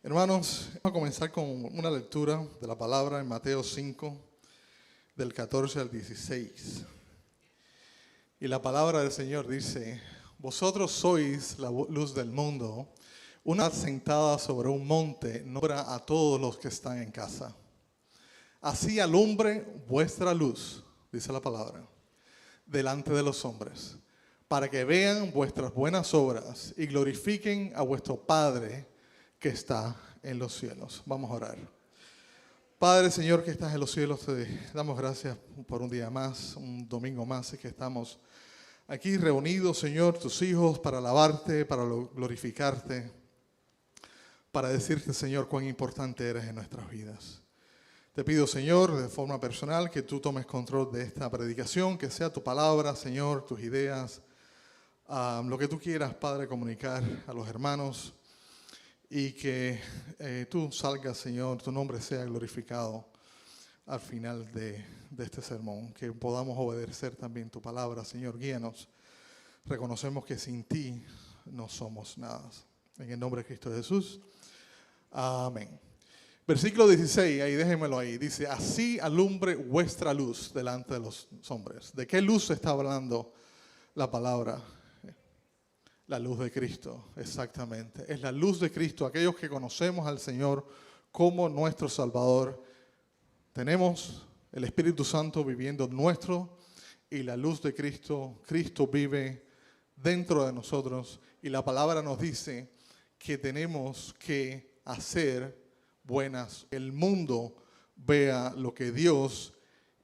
Hermanos, vamos a comenzar con una lectura de la palabra en Mateo 5, del 14 al 16. Y la palabra del Señor dice: vosotros sois la luz del mundo. Una sentada sobre un monte no alumbra a todos los que están en casa. Así alumbre vuestra luz, dice la palabra, delante de los hombres, para que vean vuestras buenas obras y glorifiquen a vuestro Padre que está en los cielos. Vamos a orar. Padre, Señor, que estás en los cielos, te damos gracias por un día más, un domingo más, y que estamos aquí reunidos, Señor, tus hijos, para alabarte, para glorificarte, para decirte, Señor, cuán importante eres en nuestras vidas. Te pido, Señor, de forma personal, que tú tomes control de esta predicación, que sea tu palabra, Señor, tus ideas, lo que tú quieras, Padre, comunicar a los hermanos, y que tú salgas, Señor, tu nombre sea glorificado al final de este sermón, que podamos obedecer también tu palabra, Señor, guíanos. Reconocemos que sin ti no somos nada. En el nombre de Cristo Jesús, amén. Versículo 16, ahí déjenmelo ahí, dice: así alumbre vuestra luz delante de los hombres. ¿De qué luz está hablando la palabra? La luz de Cristo, exactamente. Es la luz de Cristo. Aquellos que conocemos al Señor como nuestro Salvador, tenemos el Espíritu Santo viviendo nuestro, y la luz de Cristo, Cristo vive dentro de nosotros, y la palabra nos dice que tenemos que hacer buenas. El mundo vea lo que Dios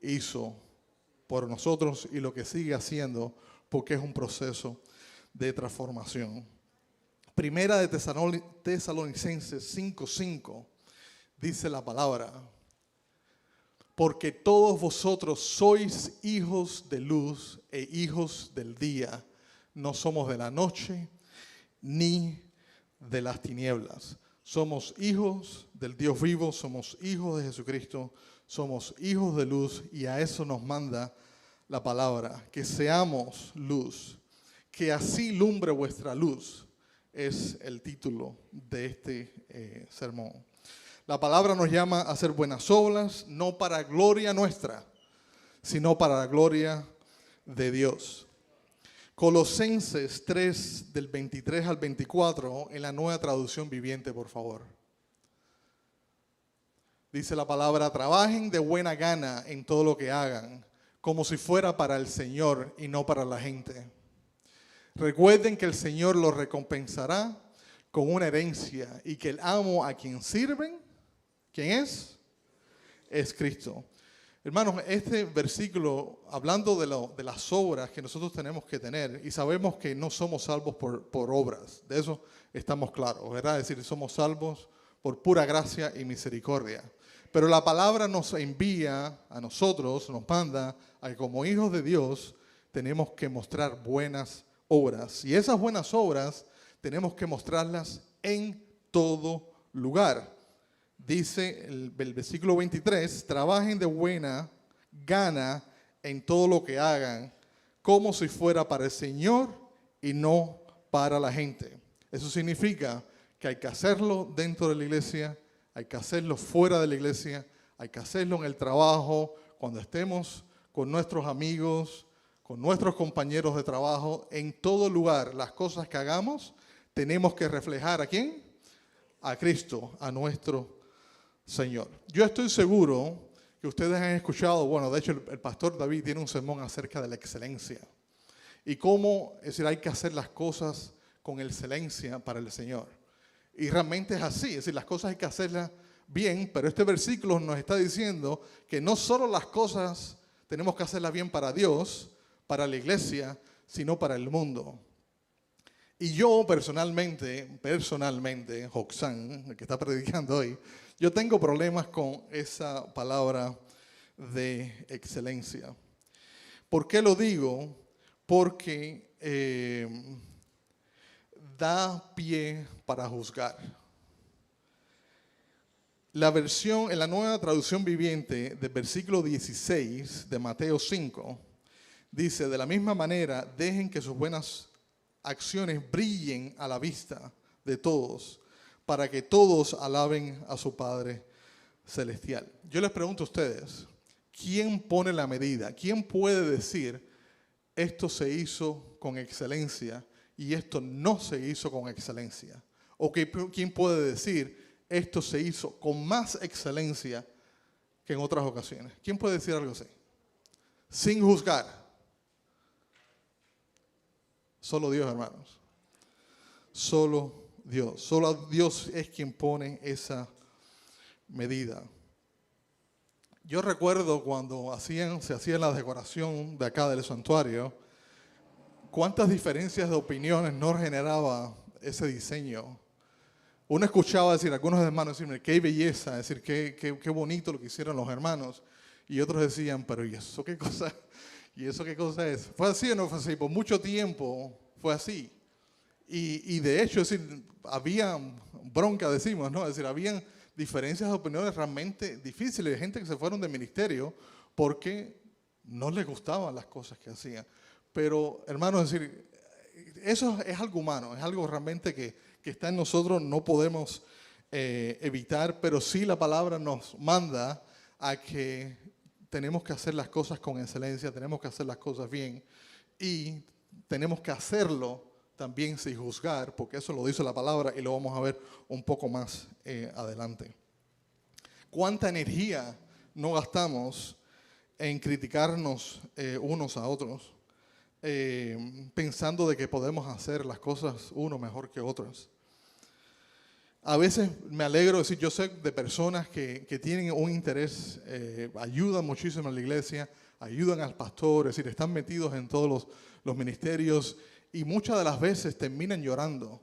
hizo por nosotros y lo que sigue haciendo, porque es un proceso de transformación. Primera de Tesalonicenses 5:5 dice la palabra: porque todos vosotros sois hijos de luz e hijos del día, no somos de la noche ni de las tinieblas. Somos hijos del Dios vivo, somos hijos de Jesucristo, somos hijos de luz, y a eso nos manda la palabra, que seamos luz. Que así lumbre vuestra luz, es el título de este sermón. La palabra nos llama a hacer buenas obras, no para gloria nuestra, sino para la gloria de Dios. Colosenses 3, del 23 al 24, en la Nueva Traducción Viviente, por favor. Dice la palabra: trabajen de buena gana en todo lo que hagan, como si fuera para el Señor y no para la gente. Recuerden que el Señor los recompensará con una herencia, y que el amo a quien sirven, ¿quién es? Es Cristo. Hermanos, este versículo, hablando de las obras que nosotros tenemos que tener, y sabemos que no somos salvos por obras, de eso estamos claros, ¿verdad? Es decir, somos salvos por pura gracia y misericordia. Pero la palabra nos envía a nosotros, nos manda a que como hijos de Dios tenemos que mostrar buenas obras. Y esas buenas obras tenemos que mostrarlas en todo lugar. Dice el versículo 23, trabajen de buena gana en todo lo que hagan, como si fuera para el Señor y no para la gente. Eso significa que hay que hacerlo dentro de la iglesia, hay que hacerlo fuera de la iglesia, hay que hacerlo en el trabajo, cuando estemos con nuestros amigos, con nuestros compañeros de trabajo. En todo lugar, las cosas que hagamos, tenemos que reflejar ¿a quién? A Cristo, a nuestro Señor. Yo estoy seguro que ustedes han escuchado, bueno, de hecho el pastor David tiene un sermón acerca de la excelencia y cómo, es decir, hay que hacer las cosas con excelencia para el Señor. Y realmente es así, es decir, las cosas hay que hacerlas bien, pero este versículo nos está diciendo que no solo las cosas tenemos que hacerlas bien para Dios, para la iglesia, sino para el mundo. Y yo personalmente, Joxán, el que está predicando hoy, yo tengo problemas con esa palabra de excelencia. ¿Por qué lo digo? Porque da pie para juzgar. La versión, en la Nueva Traducción Viviente, del versículo 16 de Mateo 5, dice: de la misma manera, dejen que sus buenas acciones brillen a la vista de todos, para que todos alaben a su Padre celestial. Yo les pregunto a ustedes, ¿quién pone la medida? ¿Quién puede decir esto se hizo con excelencia y esto no se hizo con excelencia? ¿O quién puede decir esto se hizo con más excelencia que en otras ocasiones? ¿Quién puede decir algo así? Sin juzgar. Solo Dios, hermanos. Solo Dios. Solo Dios es quien pone esa medida. Yo recuerdo cuando se hacía la decoración de acá del santuario, cuántas diferencias de opiniones no generaba ese diseño. Uno escuchaba decir, algunos hermanos decirme, qué belleza, decir, qué bonito lo que hicieron los hermanos. Y otros decían, pero ¿y eso qué cosa? ¿Y eso qué cosa es? ¿Fue así o no fue así? Por mucho tiempo fue así. Y de hecho, es decir, había bronca, decimos, ¿no? Es decir, habían diferencias de opiniones realmente difíciles, de gente que se fueron del ministerio porque no les gustaban las cosas que hacían. Pero, hermanos, es decir, eso es algo humano, es algo realmente que está en nosotros, no podemos evitar, pero sí la palabra nos manda a que tenemos que hacer las cosas con excelencia, tenemos que hacer las cosas bien y tenemos que hacerlo también sin juzgar, porque eso lo dice la palabra y lo vamos a ver un poco más adelante. ¿Cuánta energía no gastamos en criticarnos unos a otros, pensando de que podemos hacer las cosas uno mejor que otros? A veces me alegro, decir, yo sé de personas que tienen un interés, ayudan muchísimo a la iglesia, ayudan al pastor, es decir, están metidos en todos los ministerios y muchas de las veces terminan llorando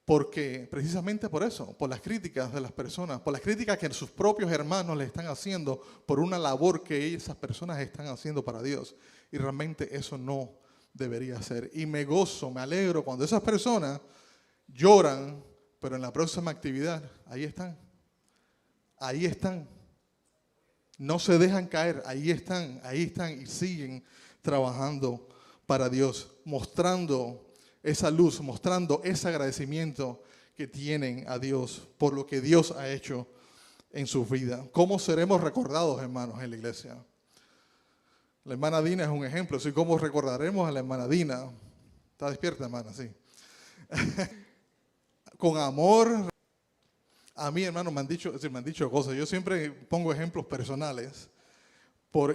porque precisamente por eso, por las críticas de las personas, por las críticas que sus propios hermanos le están haciendo por una labor que esas personas están haciendo para Dios. Y realmente eso no debería ser. Y me gozo, me alegro cuando esas personas lloran, pero en la próxima actividad, ahí están. Ahí están. No se dejan caer, ahí están y siguen trabajando para Dios, mostrando esa luz, mostrando ese agradecimiento que tienen a Dios por lo que Dios ha hecho en su vida. ¿Cómo seremos recordados, hermanos, en la iglesia? La hermana Dina es un ejemplo. Así como recordaremos a la hermana Dina. ¿Está despierta, hermana? Sí. Con amor. A mí, hermano, me han dicho cosas. Yo siempre pongo ejemplos personales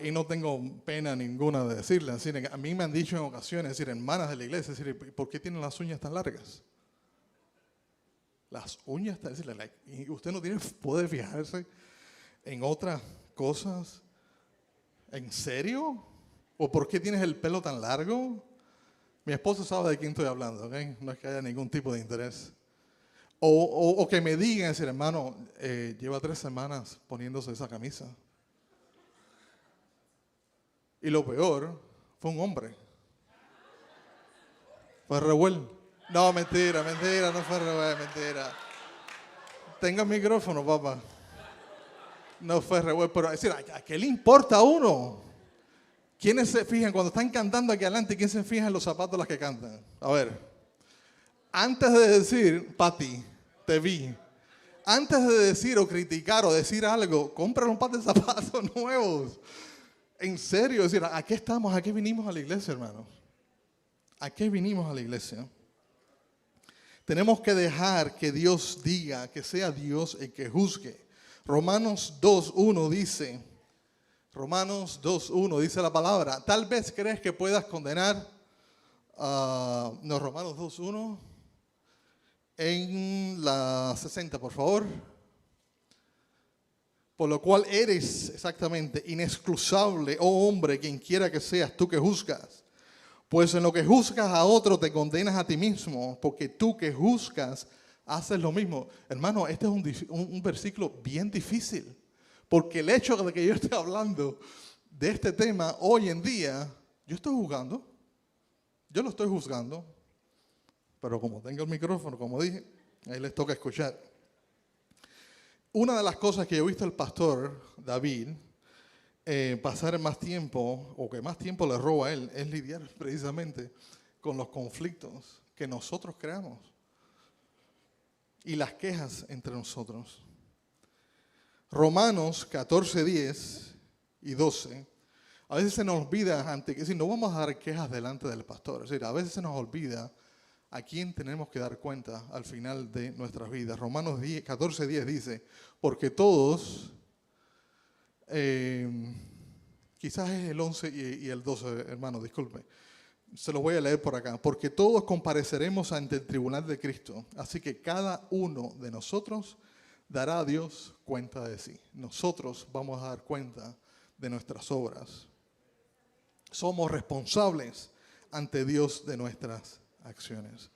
y no tengo pena ninguna de decirle. Así, a mí me han dicho en ocasiones, es decir, hermanas de la iglesia, es decir, ¿por qué tienen las uñas tan largas? Las uñas, es decir, y usted no puede fijarse en otras cosas. ¿En serio? ¿O por qué tienes el pelo tan largo? Mi esposa sabe de quién estoy hablando, ¿ok? No es que haya ningún tipo de interés. O que me digan, decir, hermano, lleva 3 semanas poniéndose esa camisa. Y lo peor, fue un hombre. Fue Reuel. No, mentira, no fue Reuel, mentira. Tenga el micrófono, papá. No fue Reuel, pero es decir, ¿a qué le importa a uno? ¿Quiénes se fijan cuando están cantando aquí adelante? ¿Quién se fija en los zapatos de las que cantan? A ver, antes de decir, Pati, te vi. Antes de decir o criticar o decir algo, compra un par de zapatos nuevos. En serio, es decir, ¿a qué estamos? ¿A qué vinimos a la iglesia, hermanos? ¿A qué vinimos a la iglesia? Tenemos que dejar que Dios diga, que sea Dios el que juzgue. Romanos 2.1 dice la palabra, tal vez crees que puedas condenar, Romanos 2.1, en la 60, por favor. Por lo cual eres exactamente inexcusable, oh hombre, quien quiera que seas, tú que juzgas. Pues en lo que juzgas a otro te condenas a ti mismo, porque tú que juzgas haces lo mismo. Hermano, este es un versículo bien difícil, porque el hecho de que yo esté hablando de este tema hoy en día, yo estoy juzgando, yo lo estoy juzgando, pero como tengo el micrófono, como dije, ahí les toca escuchar. Una de las cosas que yo he visto al pastor David pasar más tiempo, o que más tiempo le roba a él, es lidiar precisamente con los conflictos que nosotros creamos. y las quejas entre nosotros. Romanos 14, 10 y 12. A veces se nos olvida, es decir, no vamos a dar quejas delante del pastor. Es decir, a veces se nos olvida a quién tenemos que dar cuenta al final de nuestras vidas. Romanos 14, 10 dice, porque todos, quizás es el 11 y el 12, hermano, disculpe. Se los voy a leer por acá. Porque todos compareceremos ante el tribunal de Cristo. Así que cada uno de nosotros dará a Dios cuenta de sí. Nosotros vamos a dar cuenta de nuestras obras. Somos responsables ante Dios de nuestras acciones.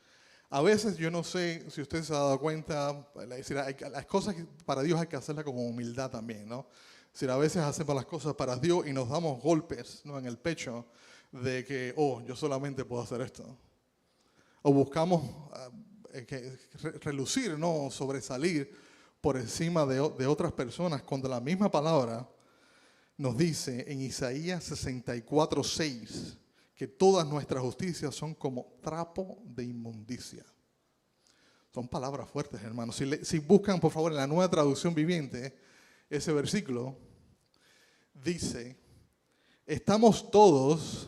A veces, yo no sé si usted se ha dado cuenta, las cosas para Dios hay que hacerlas con humildad también, ¿no? Es decir, a veces hacemos las cosas para Dios y nos damos golpes, ¿no?, en el pecho de que, yo solamente puedo hacer esto. O buscamos relucir, ¿no?, sobresalir por encima de otras personas, cuando la misma palabra nos dice en Isaías 64, 6, que todas nuestras justicias son como trapo de inmundicia. Son palabras fuertes, hermanos. Si buscan, por favor, en la Nueva Traducción Viviente, ese versículo dice, estamos todos,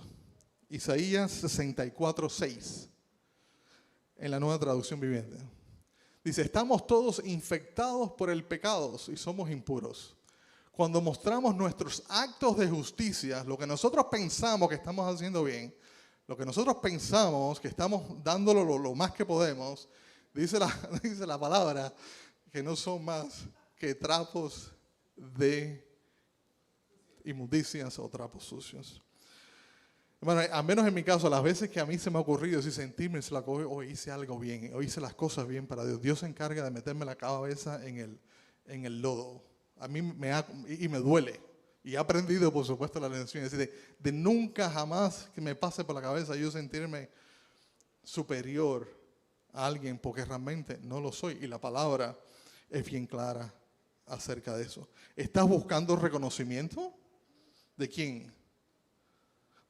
Isaías 64, 6, en la Nueva Traducción Viviente. Dice, estamos todos infectados por el pecado y somos impuros. Cuando mostramos nuestros actos de justicia, lo que nosotros pensamos que estamos haciendo bien, lo que nosotros pensamos que estamos dándolo lo más que podemos, dice la palabra que no son más que trapos de inmundicias o trapos sucios. Bueno, al menos en mi caso, las veces que a mí se me ha ocurrido sentirme, hoy hice algo bien, hoy hice las cosas bien para Dios. Dios se encarga de meterme la cabeza en el lodo. A mí me duele. Y he aprendido, por supuesto, la lección. Es decir, de nunca jamás que me pase por la cabeza yo sentirme superior a alguien, porque realmente no lo soy. Y la palabra es bien clara acerca de eso. ¿Estás buscando reconocimiento? ¿De quién?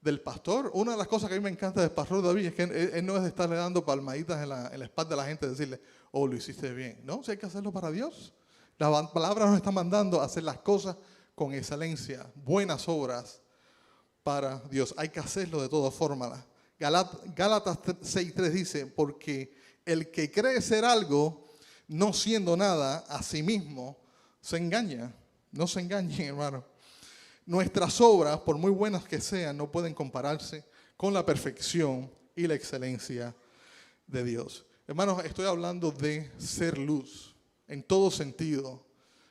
¿Del pastor? Una de las cosas que a mí me encanta del pastor David es que él no es de estarle dando palmaditas en la espalda de la gente, decirle, lo hiciste bien. No, si hay que hacerlo para Dios. La palabra nos está mandando a hacer las cosas con excelencia, buenas obras para Dios. Hay que hacerlo de todas formas. Gálatas 6:3 dice, porque el que cree ser algo, no siendo nada, a sí mismo se engaña. No se engañen, hermano. Nuestras obras, por muy buenas que sean, no pueden compararse con la perfección y la excelencia de Dios. Hermanos, estoy hablando de ser luz en todo sentido.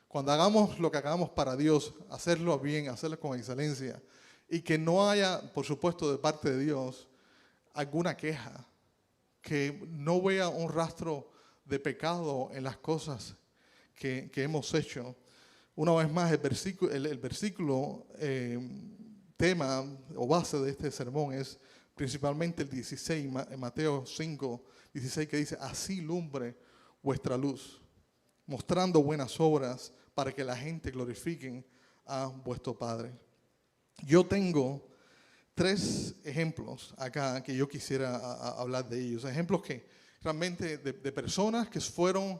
Cuando hagamos lo que hagamos para Dios, hacerlo bien, hacerlo con excelencia, y que no haya, por supuesto, de parte de Dios, alguna queja, que no vea un rastro de pecado en las cosas que hemos hecho. Una vez más, el versículo tema o base de este sermón es principalmente el 16, Mateo 5, 16, que dice, así lumbre vuestra luz, mostrando buenas obras para que la gente glorifique a vuestro Padre. Yo tengo 3 ejemplos acá que yo quisiera hablar de ellos. Ejemplos que realmente de personas que fueron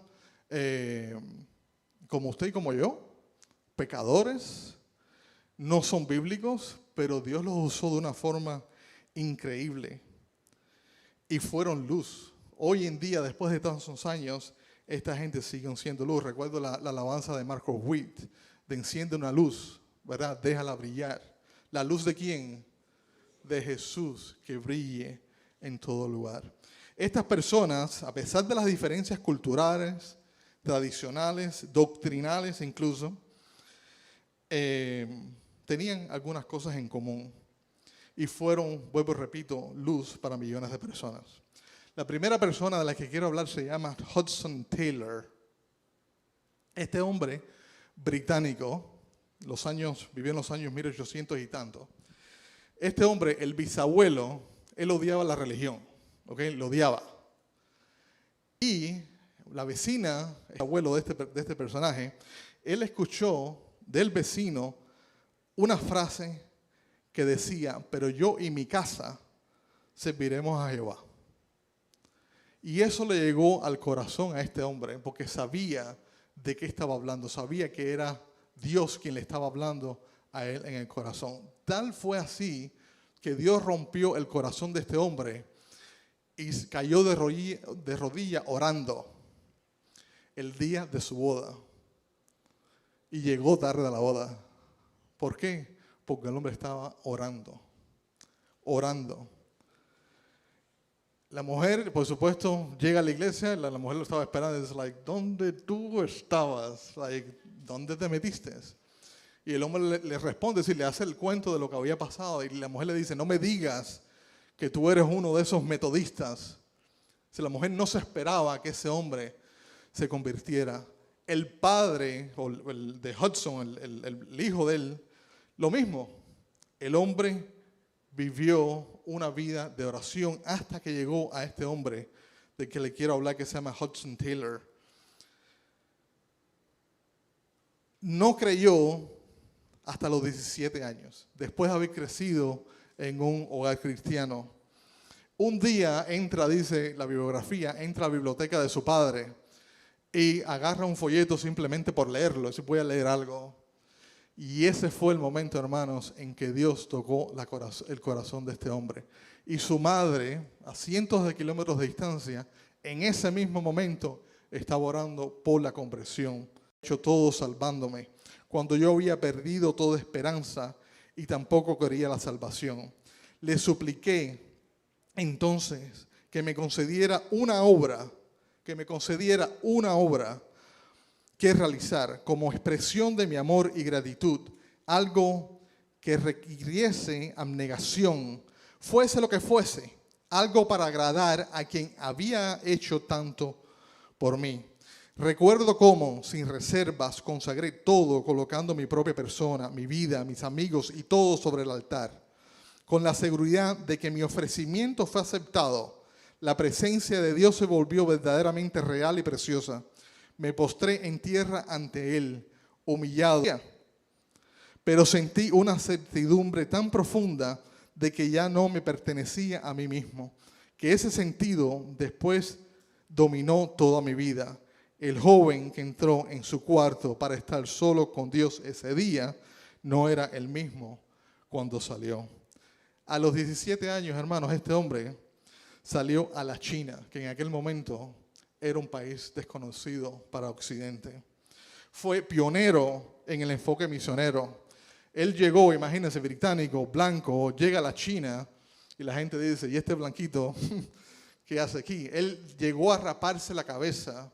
como usted y como yo, pecadores, no son bíblicos, pero Dios los usó de una forma increíble y fueron luz. Hoy en día, después de tantos años, esta gente sigue siendo luz. Recuerdo la alabanza de Marcos Witt, de enciende una luz, ¿verdad? Déjala brillar. ¿La luz de quién? De Jesús, que brille en todo lugar. Estas personas, a pesar de las diferencias culturales, tradicionales, doctrinales incluso, tenían algunas cosas en común y fueron, vuelvo y repito, luz para millones de personas. La primera persona de la que quiero hablar se llama Hudson Taylor. Este hombre británico, vivió en los años 1800 y tanto. Este hombre, el bisabuelo, él odiaba la religión, ¿ok? Lo odiaba. Y la vecina, el abuelo de este personaje, él escuchó del vecino una frase que decía, pero yo y mi casa serviremos a Jehová. Y eso le llegó al corazón a este hombre, porque sabía de qué estaba hablando, sabía que era Dios quien le estaba hablando a él en el corazón. Tal fue así que Dios rompió el corazón de este hombre y cayó de rodilla orando el día de su boda. Y llegó tarde a la boda. ¿Por qué? Porque el hombre estaba orando. La mujer, por supuesto, llega a la iglesia, la mujer lo estaba esperando, y dice, ¿dónde tú estabas? ¿Dónde te metiste? Y el hombre le responde, le hace el cuento de lo que había pasado, y la mujer le dice, no me digas que tú eres uno de esos metodistas. Si la mujer no se esperaba que ese hombre se convirtiera. El padre, o el de Hudson, el hijo de él, lo mismo. El hombre vivió una vida de oración hasta que llegó a este hombre de que le quiero hablar, que se llama Hudson Taylor. No creyó hasta los 17 años, después de haber crecido en un hogar cristiano. Un día entra, dice la bibliografía, entra a la biblioteca de su padre y agarra un folleto simplemente por leerlo, si voy a leer algo. Y ese fue el momento, hermanos, en que Dios tocó el corazón de este hombre. Y su madre, a cientos de kilómetros de distancia, en ese mismo momento, estaba orando por la conversión. Hecho todo salvándome, cuando yo había perdido toda esperanza y tampoco quería la salvación. Le supliqué entonces que me concediera una obra que realizar como expresión de mi amor y gratitud, algo que requiriese abnegación, fuese lo que fuese, algo para agradar a quien había hecho tanto por mí. Recuerdo cómo, sin reservas, consagré todo, colocando mi propia persona, mi vida, mis amigos y todo sobre el altar, con la seguridad de que mi ofrecimiento fue aceptado. La presencia de Dios se volvió verdaderamente real y preciosa. Me postré en tierra ante Él, humillado. Pero sentí una certidumbre tan profunda de que ya no me pertenecía a mí mismo, que ese sentido después dominó toda mi vida. El joven que entró en su cuarto para estar solo con Dios ese día no era el mismo cuando salió. A los 17 años, hermanos, este hombre salió a la China, que en aquel momento era un país desconocido para Occidente. Fue pionero en el enfoque misionero. Él llegó, imagínense, británico, blanco, llega a la China y la gente dice, ¿y este blanquito qué hace aquí? Él llegó a raparse la cabeza,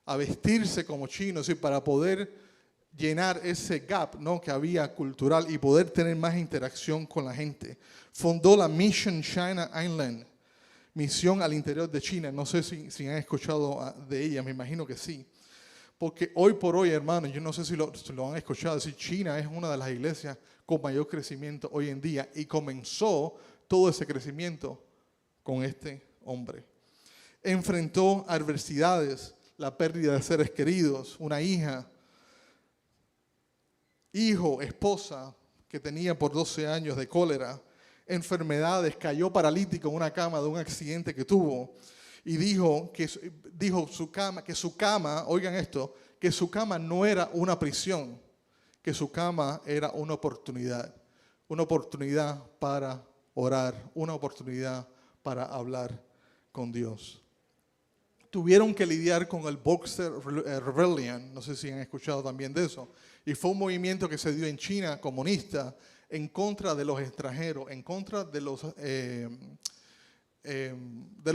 a vestirse como chino, ¿sí? Para poder llenar ese gap, ¿no?, que había cultural y poder tener más interacción con la gente. Fundó la Mission China Island, misión al interior de China. No sé si han escuchado de ella, me imagino que sí. Porque hoy por hoy, hermanos, yo no sé si lo han escuchado, decir, China es una de las iglesias con mayor crecimiento hoy en día y comenzó todo ese crecimiento con este hombre. Enfrentó adversidades, la pérdida de seres queridos, una hija, hijo, esposa que tenía por 12 años de cólera, enfermedades, cayó paralítico en una cama de un accidente que tuvo y dijo que su cama, oigan esto, que su cama no era una prisión, que su cama era una oportunidad para orar, una oportunidad para hablar con Dios. Tuvieron que lidiar con el Boxer Rebellion, no sé si han escuchado también de eso, y fue un movimiento que se dio en China comunista en contra de los extranjeros, en contra de los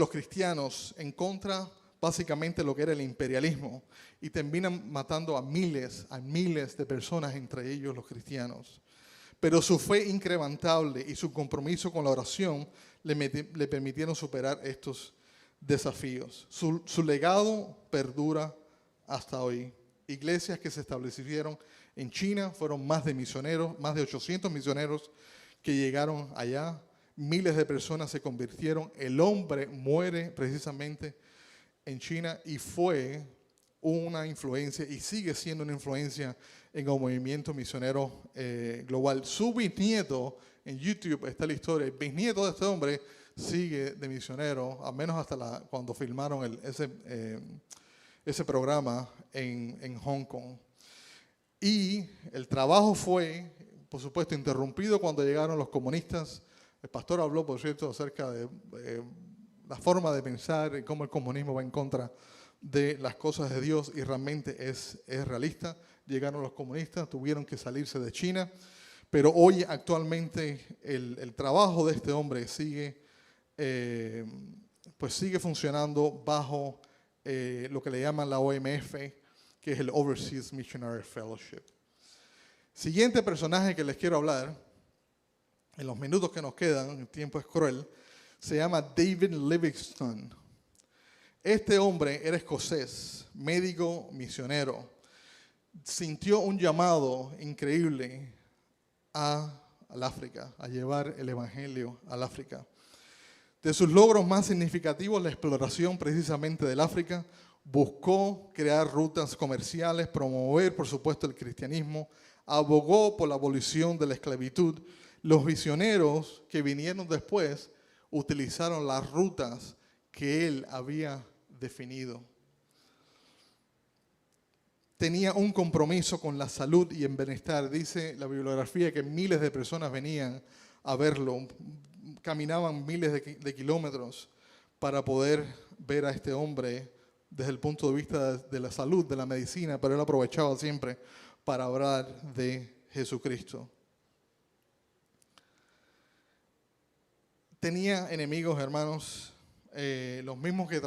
cristianos, en contra básicamente de lo que era el imperialismo, y terminan matando a miles de personas, entre ellos los cristianos. Pero su fe incrementable y su compromiso con la oración le permitieron superar estos desafíos. Su legado perdura hasta hoy. Iglesias que se establecieron en China fueron más de 800 misioneros que llegaron allá. Miles de personas se convirtieron. El hombre muere precisamente en China y fue una influencia y sigue siendo una influencia en el movimiento misionero global. Su bisnieto, en YouTube está la historia, el bisnieto de este hombre sigue de misionero, al menos hasta cuando filmaron ese programa en Hong Kong. Y el trabajo fue, por supuesto, interrumpido cuando llegaron los comunistas. El pastor habló, por cierto, acerca de la forma de pensar y cómo el comunismo va en contra de las cosas de Dios, y realmente es realista. Llegaron los comunistas, tuvieron que salirse de China, pero hoy actualmente el trabajo de este hombre sigue funcionando bajo lo que le llaman la OMF, que es el Overseas Missionary Fellowship. Siguiente personaje que les quiero hablar, en los minutos que nos quedan, el tiempo es cruel, se llama David Livingstone. Este hombre era escocés, médico, misionero. Sintió un llamado increíble al África, a llevar el evangelio al África. De sus logros más significativos, la exploración precisamente del África. Buscó crear rutas comerciales, promover, por supuesto, el cristianismo, abogó por la abolición de la esclavitud. Los misioneros que vinieron después utilizaron las rutas que él había definido. Tenía un compromiso con la salud y el bienestar. Dice la bibliografía que miles de personas venían a verlo, caminaban miles de kilómetros para poder ver a este hombre desde el punto de vista de la salud, de la medicina, pero él aprovechaba siempre para hablar de Jesucristo. Tenía enemigos, hermanos, los mismos que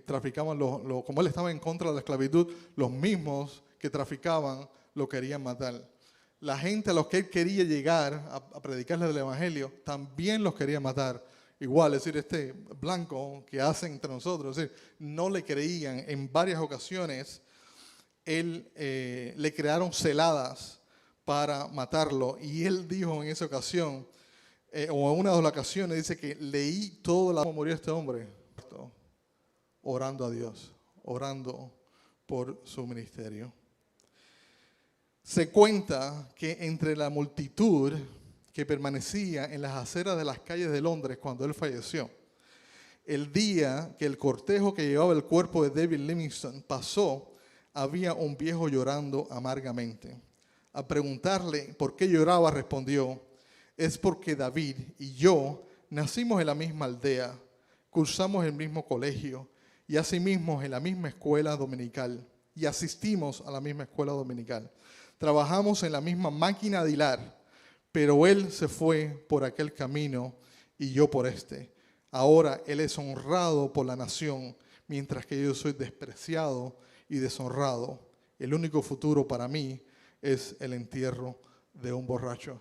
traficaban, como él estaba en contra de la esclavitud, los mismos que traficaban lo querían matar. La gente a los que él quería llegar a predicarles el evangelio, también los quería matar. Igual, es decir, este blanco que hacen entre nosotros, es decir, no le creían. En varias ocasiones, le crearon celadas para matarlo. Y él dijo en esa ocasión, o en una de las ocasiones, dice que leí todo cómo murió este hombre, orando a Dios, orando por su ministerio. Se cuenta que entre la multitud que permanecía en las aceras de las calles de Londres cuando él falleció, el día que el cortejo que llevaba el cuerpo de David Livingstone pasó, había un viejo llorando amargamente. Al preguntarle por qué lloraba, respondió: es porque David y yo nacimos en la misma aldea, cursamos el mismo colegio y asimismo en la misma escuela dominical, y asistimos a la misma escuela dominical. Trabajamos en la misma máquina de hilar, pero él se fue por aquel camino y yo por este. Ahora él es honrado por la nación, mientras que yo soy despreciado y deshonrado. El único futuro para mí es el entierro de un borracho.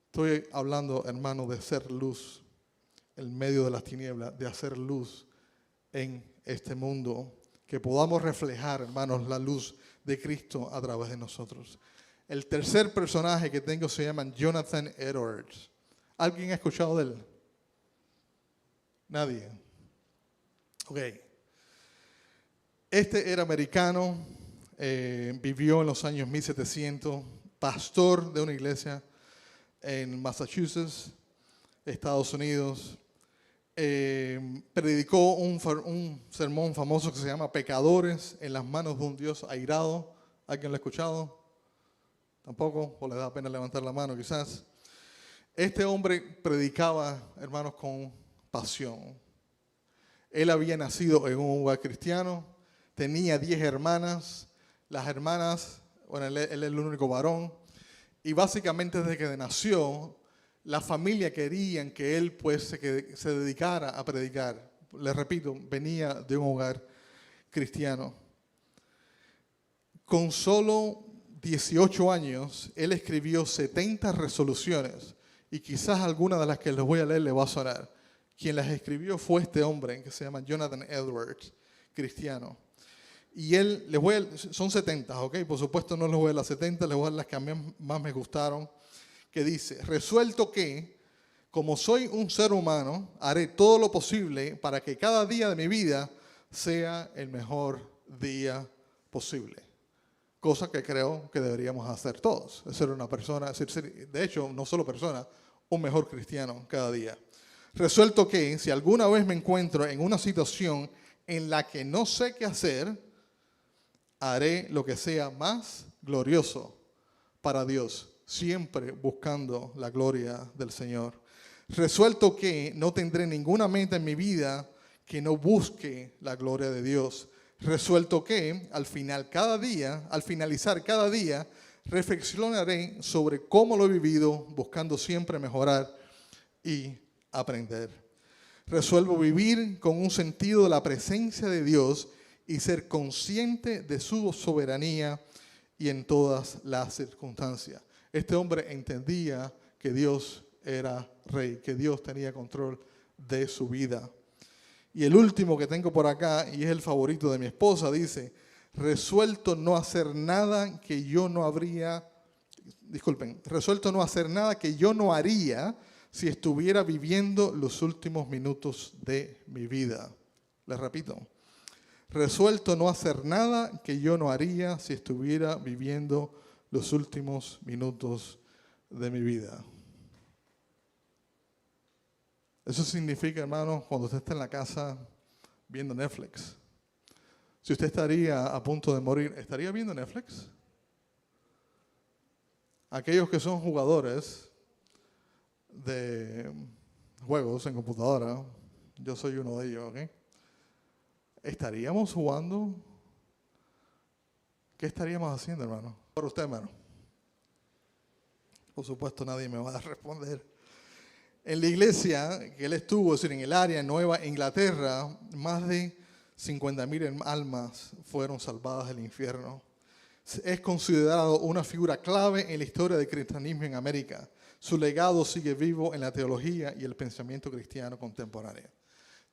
Estoy hablando, hermano, de ser luz en medio de las tinieblas, de hacer luz en este mundo, que podamos reflejar, hermanos, la luz de Cristo a través de nosotros. El tercer personaje que tengo se llama Jonathan Edwards. ¿Alguien ha escuchado de él? Nadie. Ok. Este era americano, vivió en los años 1700, pastor de una iglesia en Massachusetts, Estados Unidos. Predicó un sermón famoso que se llama Pecadores en las manos de un Dios airado. ¿Alguien lo ha escuchado? ¿Tampoco? ¿O le da pena levantar la mano quizás? Este hombre predicaba, hermanos, con pasión. Él había nacido en un hogar cristiano, tenía 10 hermanas. Las hermanas, bueno, él es el único varón, y básicamente desde que nació, la familia querían que él pues se dedicara a predicar. Les repito, venía de un hogar cristiano. Con solo 18 años, él escribió 70 resoluciones, y quizás alguna de las que les voy a leer le va a sonar. Quien las escribió fue este hombre que se llama Jonathan Edwards, cristiano. Y él, son 70, ¿ok? Por supuesto no les voy a las 70, les voy a dar las que a mí más me gustaron, que dice: resuelto que, como soy un ser humano, haré todo lo posible para que cada día de mi vida sea el mejor día posible. Cosa que creo que deberíamos hacer todos. Es ser una persona, de hecho, no solo persona, un mejor cristiano cada día. Resuelto que si alguna vez me encuentro en una situación en la que no sé qué hacer, haré lo que sea más glorioso para Dios, siempre buscando la gloria del Señor. Resuelto que no tendré ninguna meta en mi vida que no busque la gloria de Dios. Resuelto que al finalizar cada día, reflexionaré sobre cómo lo he vivido, buscando siempre mejorar y aprender. Resuelvo vivir con un sentido de la presencia de Dios y ser consciente de su soberanía y en todas las circunstancias. Este hombre entendía que Dios era rey, que Dios tenía control de su vida. Y el último que tengo por acá, y es el favorito de mi esposa, dice: resuelto no hacer nada que yo no haría si estuviera viviendo los últimos minutos de mi vida. Les repito, resuelto no hacer nada que yo no haría si estuviera viviendo los últimos minutos de mi vida. Eso significa, hermano, cuando usted está en la casa viendo Netflix. Si usted estaría a punto de morir, ¿estaría viendo Netflix? Aquellos que son jugadores de juegos en computadora, yo soy uno de ellos, ¿ok? ¿Estaríamos jugando? ¿Qué estaríamos haciendo, hermano? Por usted, hermano. Por supuesto, nadie me va a responder. En la iglesia que él estuvo, es decir, en el área de Nueva Inglaterra, más de 50,000 almas fueron salvadas del infierno. Es considerado una figura clave en la historia del cristianismo en América. Su legado sigue vivo en la teología y el pensamiento cristiano contemporáneo.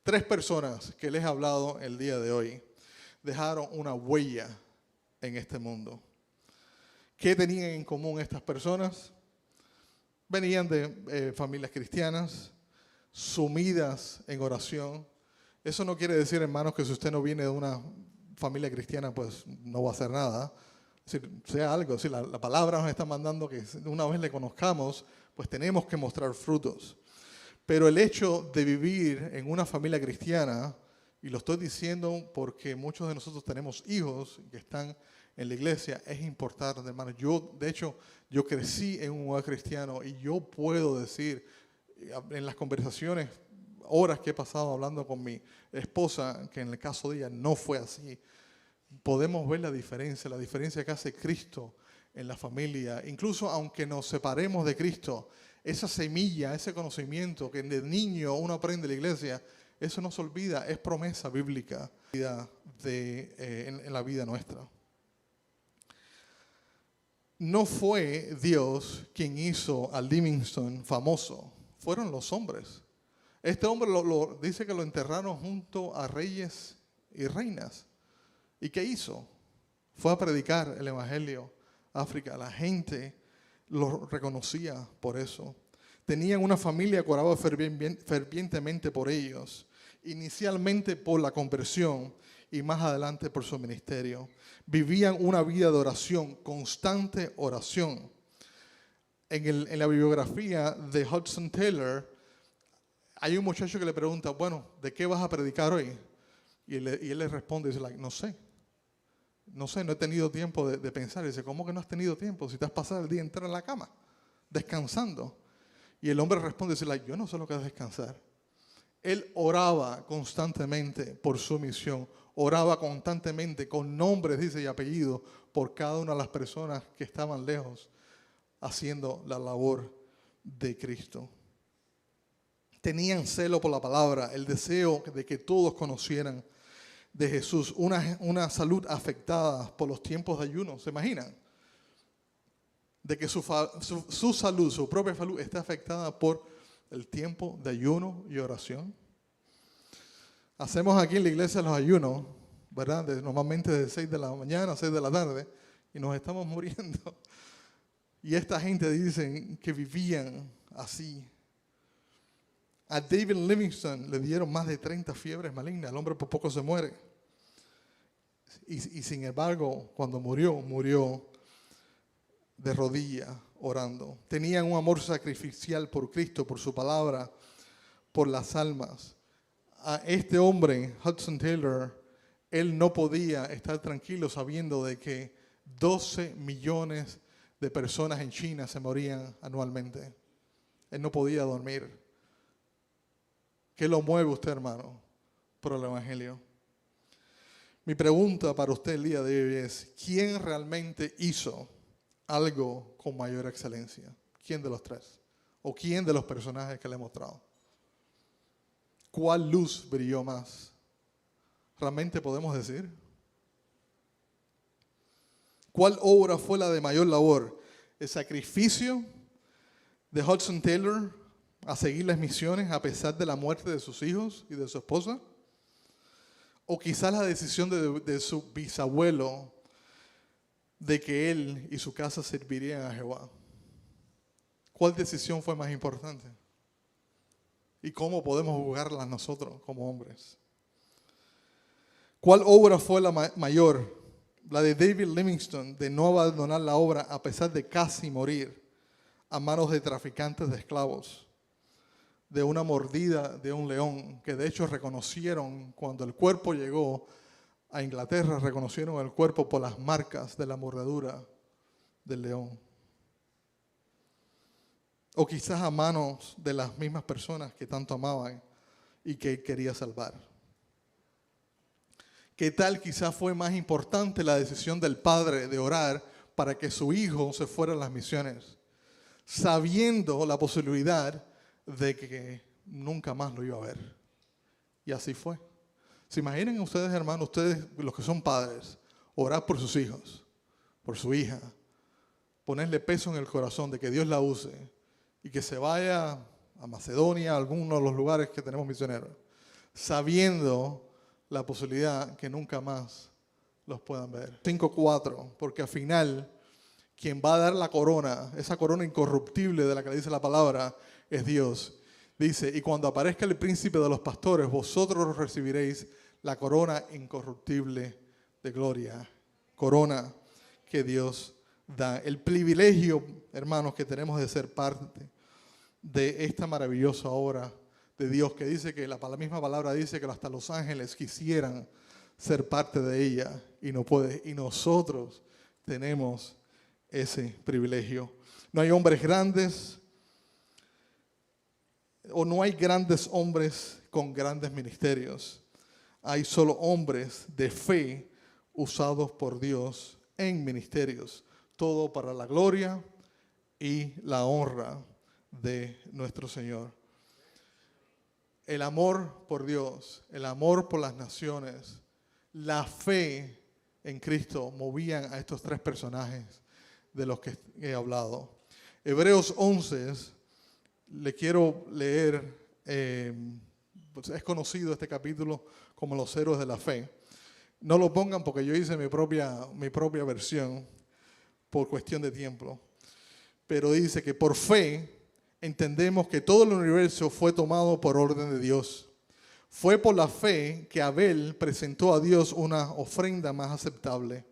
3 personas que les he hablado el día de hoy dejaron una huella en este mundo. ¿Qué tenían en común estas personas? Venían de familias cristianas, sumidas en oración. Eso no quiere decir, hermanos, que si usted no viene de una familia cristiana, pues no va a hacer nada. Es decir, sea algo, es decir, la palabra nos está mandando que una vez le conozcamos, pues tenemos que mostrar frutos. Pero el hecho de vivir en una familia cristiana, y lo estoy diciendo porque muchos de nosotros tenemos hijos que están en la iglesia, es importante, hermano. Yo crecí en un hogar cristiano y yo puedo decir, en las conversaciones, horas que he pasado hablando con mi esposa, que en el caso de ella no fue así, podemos ver la diferencia que hace Cristo en la familia. Incluso aunque nos separemos de Cristo, esa semilla, ese conocimiento que de niño uno aprende en la iglesia, eso no se olvida, es promesa bíblica en la vida nuestra. No fue Dios quien hizo a Livingstone famoso, fueron los hombres. Este hombre dice que lo enterraron junto a reyes y reinas. ¿Y qué hizo? Fue a predicar el evangelio a África. La gente lo reconocía por eso. Tenían una familia que oraba fervientemente por ellos. Inicialmente por la conversión y más adelante por su ministerio. Vivían una vida de oración, constante oración. En la biografía de Hudson Taylor, hay un muchacho que le pregunta, bueno, ¿de qué vas a predicar hoy? Y él le responde, dice, no sé, no he tenido tiempo de pensar. Y dice, ¿cómo que no has tenido tiempo? Si te has pasado el día entero en la cama, descansando. Y el hombre responde, dice, yo no sé lo que es descansar. Él oraba constantemente por su misión, oraba constantemente con nombres, dice, y apellidos, por cada una de las personas que estaban lejos, haciendo la labor de Cristo. Tenían celo por la palabra, el deseo de que todos conocieran de Jesús, una salud afectada por los tiempos de ayuno. ¿Se imaginan? De que su salud, su propia salud, está afectada por el tiempo de ayuno y oración. Hacemos aquí en la iglesia los ayunos, ¿verdad? Normalmente de 6 de la mañana a 6 de la tarde, y nos estamos muriendo. Y esta gente dice que vivían así. A David Livingstone le dieron más de 30 fiebres malignas. El hombre por poco se muere. Y sin embargo, cuando murió de rodillas orando. Tenían un amor sacrificial por Cristo, por su palabra, por las almas. A este hombre, Hudson Taylor, él no podía estar tranquilo sabiendo de que 12 millones de personas en China se morían anualmente. Él no podía dormir. ¿Qué lo mueve usted, hermano? Por el Evangelio. Mi pregunta para usted el día de hoy es, ¿quién realmente hizo algo con mayor excelencia? ¿Quién de los tres? ¿O quién de los personajes que le he mostrado? ¿Cuál luz brilló más? ¿Realmente podemos decir? ¿Cuál obra fue la de mayor labor? ¿El sacrificio de Hudson Taylor a seguir las misiones a pesar de la muerte de sus hijos y de su esposa? ¿O quizás la decisión de su bisabuelo de que él y su casa servirían a Jehová? ¿Cuál decisión fue más importante? ¿Y cómo podemos juzgarla nosotros como hombres? ¿Cuál obra fue la mayor? La de David Livingstone, de no abandonar la obra a pesar de casi morir a manos de traficantes de esclavos, de una mordida de un león, que de hecho reconocieron cuando el cuerpo llegó a Inglaterra, reconocieron el cuerpo por las marcas de la mordedura del león. O quizás a manos de las mismas personas que tanto amaban y que quería salvar. ¿Qué tal quizás fue más importante la decisión del padre de orar para que su hijo se fuera a las misiones, sabiendo la posibilidad de que nunca más lo iba a ver? Y así fue. ¿Se imaginan ustedes, hermanos, ustedes los que son padres, orar por sus hijos, por su hija, ponerle peso en el corazón de que Dios la use y que se vaya a Macedonia, a alguno de los lugares que tenemos misioneros, sabiendo la posibilidad que nunca más los puedan ver? 5:4, porque al final quien va a dar la corona, esa corona incorruptible de la que dice la palabra, es Dios. Dice, y cuando aparezca el príncipe de los pastores, vosotros recibiréis la corona incorruptible de gloria. Corona que Dios da. El privilegio, hermanos, que tenemos de ser parte de esta maravillosa obra de Dios, que dice que la misma palabra dice que hasta los ángeles quisieran ser parte de ella y no puede. Y nosotros tenemos ese privilegio. No hay hombres grandes o no hay grandes hombres con grandes ministerios. Hay solo hombres de fe usados por Dios en ministerios. Todo para la gloria y la honra de nuestro Señor. El amor por Dios, el amor por las naciones, la fe en Cristo movían a estos tres personajes de los que he hablado. Hebreos 11, le quiero leer, es conocido este capítulo como los héroes de la fe. No lo pongan porque yo hice mi propia versión por cuestión de tiempo. Pero dice que por fe entendemos que todo el universo fue tomado por orden de Dios. Fue por la fe que Abel presentó a Dios una ofrenda más aceptable.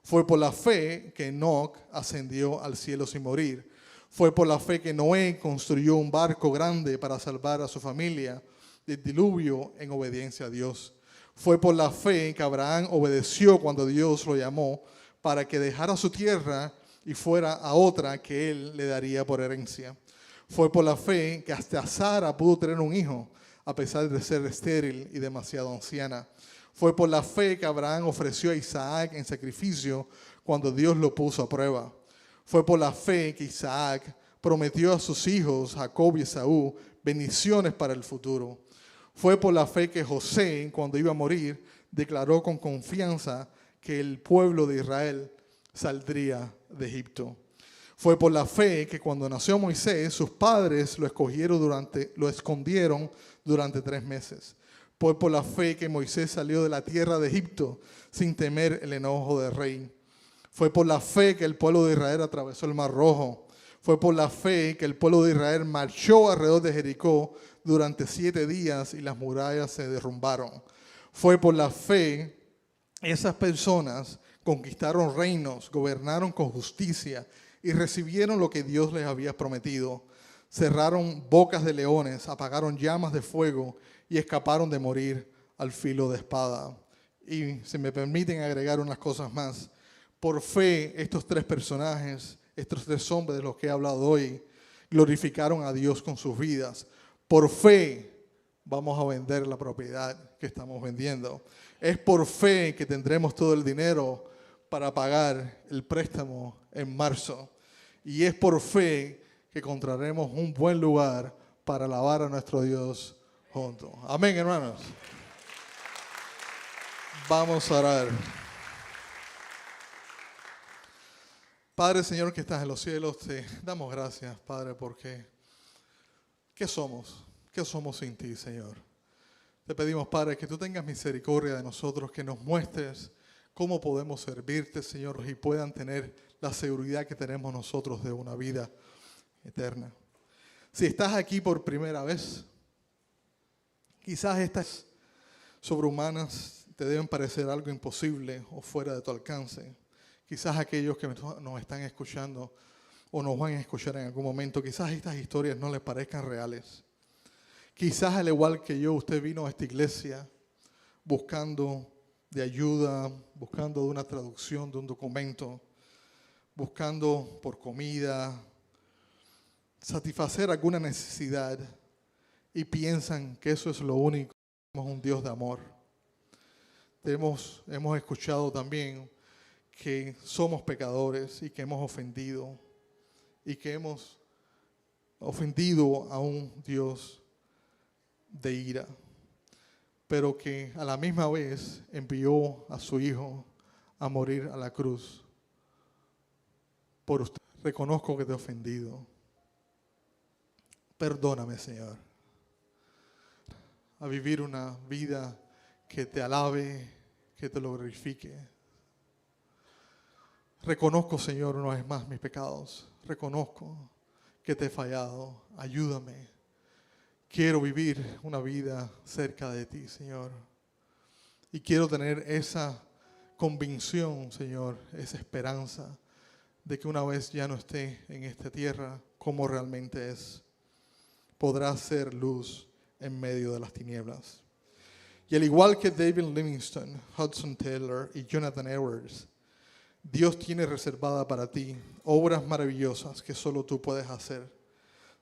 Fue por la fe que Enoc ascendió al cielo sin morir. Fue por la fe que Noé construyó un barco grande para salvar a su familia del diluvio en obediencia a Dios. Fue por la fe que Abraham obedeció cuando Dios lo llamó para que dejara su tierra y fuera a otra que él le daría por herencia. Fue por la fe que hasta Sara pudo tener un hijo, a pesar de ser estéril y demasiado anciana. Fue por la fe que Abraham ofreció a Isaac en sacrificio cuando Dios lo puso a prueba. Fue por la fe que Isaac prometió a sus hijos, Jacob y Esaú, bendiciones para el futuro. Fue por la fe que José, cuando iba a morir, declaró con confianza que el pueblo de Israel saldría de Egipto. Fue por la fe que cuando nació Moisés, sus padres lo escondieron durante 3 meses. Fue por la fe que Moisés salió de la tierra de Egipto sin temer el enojo del rey. Fue por la fe que el pueblo de Israel atravesó el Mar Rojo. Fue por la fe que el pueblo de Israel marchó alrededor de Jericó durante 7 días y las murallas se derrumbaron. Fue por la fe esas personas conquistaron reinos, gobernaron con justicia y recibieron lo que Dios les había prometido. cerraron bocas de leones, apagaron llamas de fuego y escaparon de morir al filo de espada. Y si me permiten agregar unas cosas más, por fe estos tres personajes, estos tres hombres de los que he hablado hoy, glorificaron a Dios con sus vidas. Por fe vamos a vender la propiedad que estamos vendiendo. Es por fe que tendremos todo el dinero para pagar el préstamo en marzo. Y es por fe que encontraremos un buen lugar para alabar a nuestro Dios juntos. Amén, hermanos. Vamos a orar. Padre, Señor, que estás en los cielos, te damos gracias, Padre, porque ¿qué somos? ¿Qué somos sin ti, Señor? Te pedimos, Padre, que tú tengas misericordia de nosotros, que nos muestres cómo podemos servirte, Señor, y puedan tener la seguridad que tenemos nosotros de una vida eterna. Si estás aquí por primera vez, quizás estas sobrehumanas te deben parecer algo imposible o fuera de tu alcance. Quizás aquellos que nos están escuchando o nos van a escuchar en algún momento, quizás estas historias no les parezcan reales. Quizás al igual que yo, usted vino a esta iglesia buscando de ayuda, buscando de una traducción de un documento, buscando por comida, satisfacer alguna necesidad y piensan que eso es lo único. Somos un Dios de amor. Hemos escuchado también que somos pecadores y que hemos ofendido a un Dios de ira, pero que a la misma vez envió a su Hijo a morir a la cruz por usted. Reconozco que te he ofendido. Perdóname, Señor. A vivir una vida que te alabe, que te lo glorifique. Reconozco, Señor, una vez más mis pecados. Reconozco que te he fallado. Ayúdame. Quiero vivir una vida cerca de ti, Señor. Y quiero tener esa convicción, Señor, esa esperanza de que una vez ya no esté en esta tierra, como realmente es, podrá ser luz en medio de las tinieblas. Y al igual que David Livingstone, Hudson Taylor y Jonathan Edwards, Dios tiene reservada para ti obras maravillosas que solo tú puedes hacer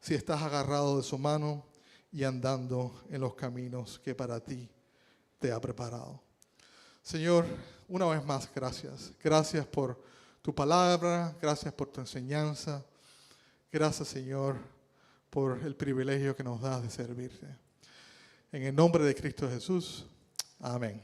si estás agarrado de su mano y andando en los caminos que para ti te ha preparado. Señor, una vez más, gracias. Gracias por tu palabra, gracias por tu enseñanza. Gracias, Señor, por el privilegio que nos das de servirte. En el nombre de Cristo Jesús, amén.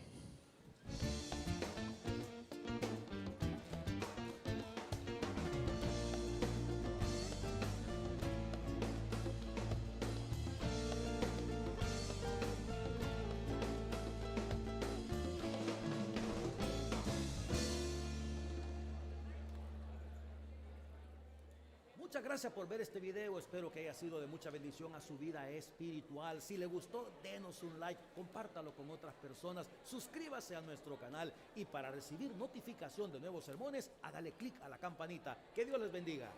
Muchas gracias por ver este video, espero que haya sido de mucha bendición a su vida espiritual. Si le gustó, denos un like, compártalo con otras personas, suscríbase a nuestro canal y para recibir notificación de nuevos sermones, hágale clic a la campanita. Que Dios les bendiga.